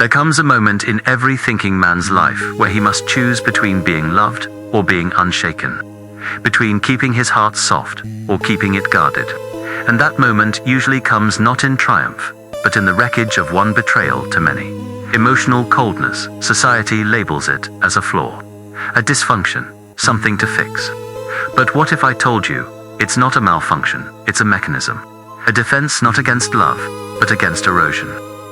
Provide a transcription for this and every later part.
There comes a moment in every thinking man's life where he must choose between being loved or being unshaken, between keeping his heart soft or keeping it guarded. And that moment usually comes not in triumph, but in the wreckage of one betrayal to many. Emotional coldness, society labels it as a flaw, a dysfunction, something to fix. But what if I told you, it's not a malfunction, it's a mechanism. A defense not against love, but against erosion.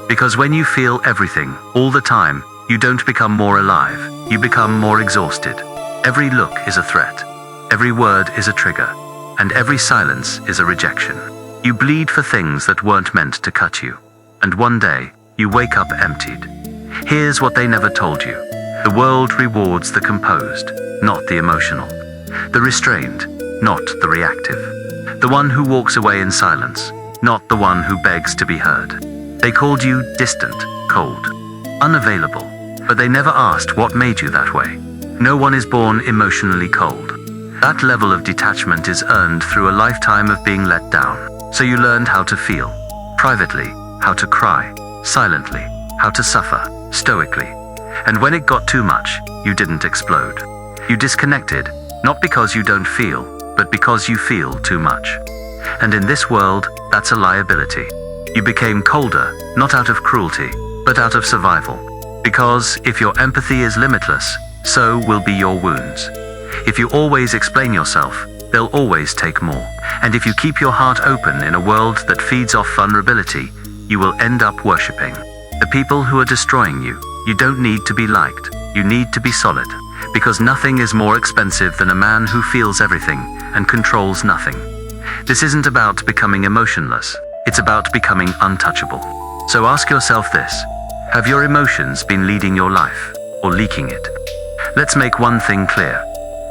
Because when you feel everything, all the time, you don't become more alive, you become more exhausted. Every look is a threat, every word is a trigger, and every silence is a rejection. You bleed for things that weren't meant to cut you. And one day, you wake up emptied. Here's what they never told you. The world rewards the composed, not the emotional. The restrained, not the reactive. The one who walks away in silence, not the one who begs to be heard. They called you distant, cold, unavailable, but they never asked what made you that way. No one is born emotionally cold. That level of detachment is earned through a lifetime of being let down. So you learned how to feel, privately, how to cry, silently, how to suffer, stoically. And when it got too much, you didn't explode. You disconnected, not because you don't feel, but because you feel too much. And in this world, that's a liability. You became colder, not out of cruelty, but out of survival. Because if your empathy is limitless, so will be your wounds. If you always explain yourself, they'll always take more. And if you keep your heart open in a world that feeds off vulnerability, you will end up worshipping the people who are destroying you. You don't need to be liked, you need to be solid. Because nothing is more expensive than a man who feels everything and controls nothing. This isn't about becoming emotionless, it's about becoming untouchable. So ask yourself this: have your emotions been leading your life, or leaking it? Let's make one thing clear.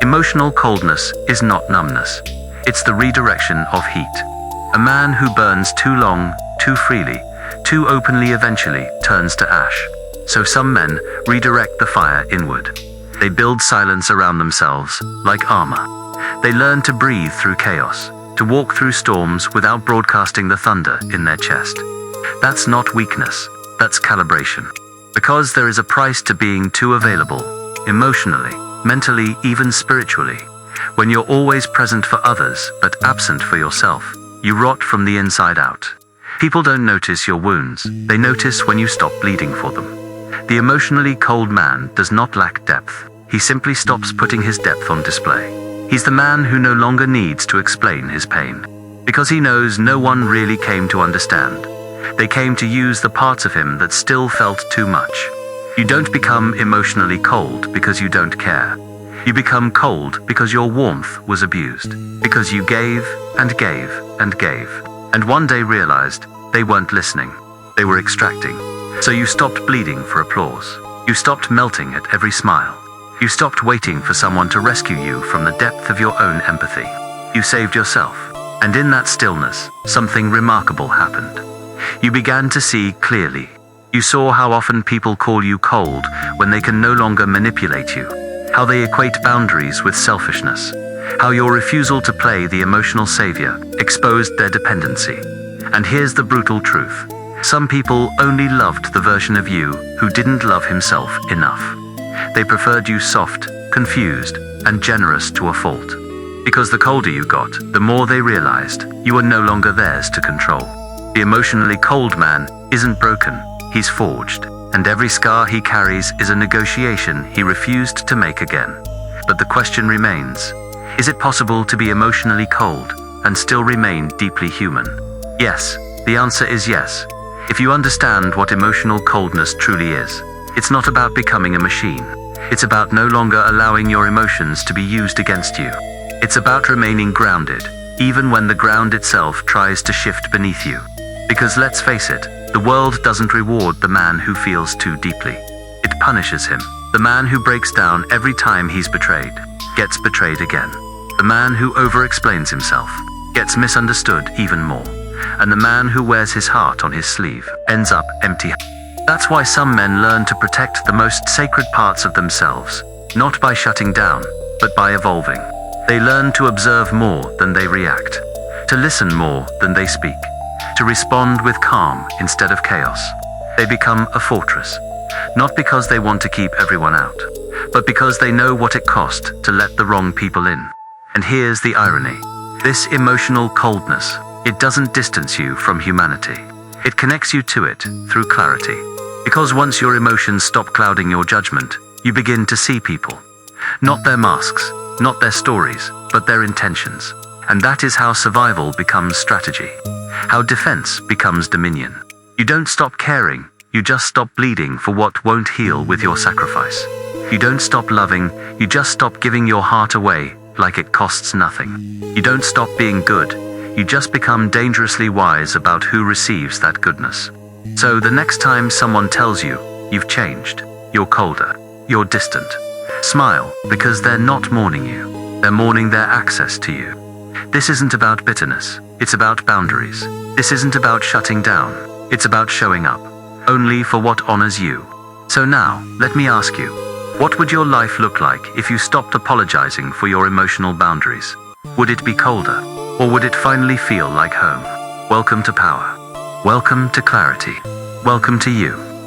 Emotional coldness is not numbness. It's the redirection of heat. A man who burns too long, too freely, too openly eventually turns to ash. So some men redirect the fire inward. They build silence around themselves, like armor. They learn to breathe through chaos, to walk through storms without broadcasting the thunder in their chest. That's not weakness, that's calibration. Because there is a price to being too available, emotionally, mentally, even spiritually. When you're always present for others, but absent for yourself, you rot from the inside out. People don't notice your wounds, they notice when you stop bleeding for them. The emotionally cold man does not lack depth. He simply stops putting his depth on display. He's the man who no longer needs to explain his pain. Because he knows no one really came to understand. They came to use the parts of him that still felt too much. You don't become emotionally cold because you don't care. You become cold because your warmth was abused. Because you gave and gave and gave. And one day realized they weren't listening. They were extracting. So you stopped bleeding for applause. You stopped melting at every smile. You stopped waiting for someone to rescue you from the depth of your own empathy. You saved yourself. And in that stillness, something remarkable happened. You began to see clearly. You saw how often people call you cold when they can no longer manipulate you. How they equate boundaries with selfishness. How your refusal to play the emotional savior exposed their dependency. And here's the brutal truth. Some people only loved the version of you who didn't love himself enough. They preferred you soft, confused, and generous to a fault. Because the colder you got, the more they realized you were no longer theirs to control. The emotionally cold man isn't broken, he's forged, and every scar he carries is a negotiation he refused to make again. But the question remains, is it possible to be emotionally cold and still remain deeply human? Yes, the answer is yes. If you understand what emotional coldness truly is, it's not about becoming a machine. It's about no longer allowing your emotions to be used against you. It's about remaining grounded, even when the ground itself tries to shift beneath you. Because let's face it, the world doesn't reward the man who feels too deeply. It punishes him. The man who breaks down every time he's betrayed, gets betrayed again. The man who over-explains himself, gets misunderstood even more. And the man who wears his heart on his sleeve ends up empty. That's why some men learn to protect the most sacred parts of themselves, not by shutting down, but by evolving. They learn to observe more than they react, to listen more than they speak, to respond with calm instead of chaos. They become a fortress, Not because they want to keep everyone out, but because they know what it cost to let the wrong people in. And here's the irony. This emotional coldness, it doesn't distance you from humanity. It connects you to it through clarity. Because once your emotions stop clouding your judgment, you begin to see people. Not their masks, not their stories, but their intentions. And that is how survival becomes strategy. How defense becomes dominion. You don't stop caring, you just stop bleeding for what won't heal with your sacrifice. You don't stop loving, you just stop giving your heart away like it costs nothing. You don't stop being good, you just become dangerously wise about who receives that goodness. So the next time someone tells you, you've changed, you're colder, you're distant, smile, because they're not mourning you, they're mourning their access to you. This isn't about bitterness, it's about boundaries. This isn't about shutting down, it's about showing up, only for what honors you. So now, let me ask you, what would your life look like if you stopped apologizing for your emotional boundaries? Would it be colder? Or would it finally feel like home? Welcome to power. Welcome to clarity. Welcome to you.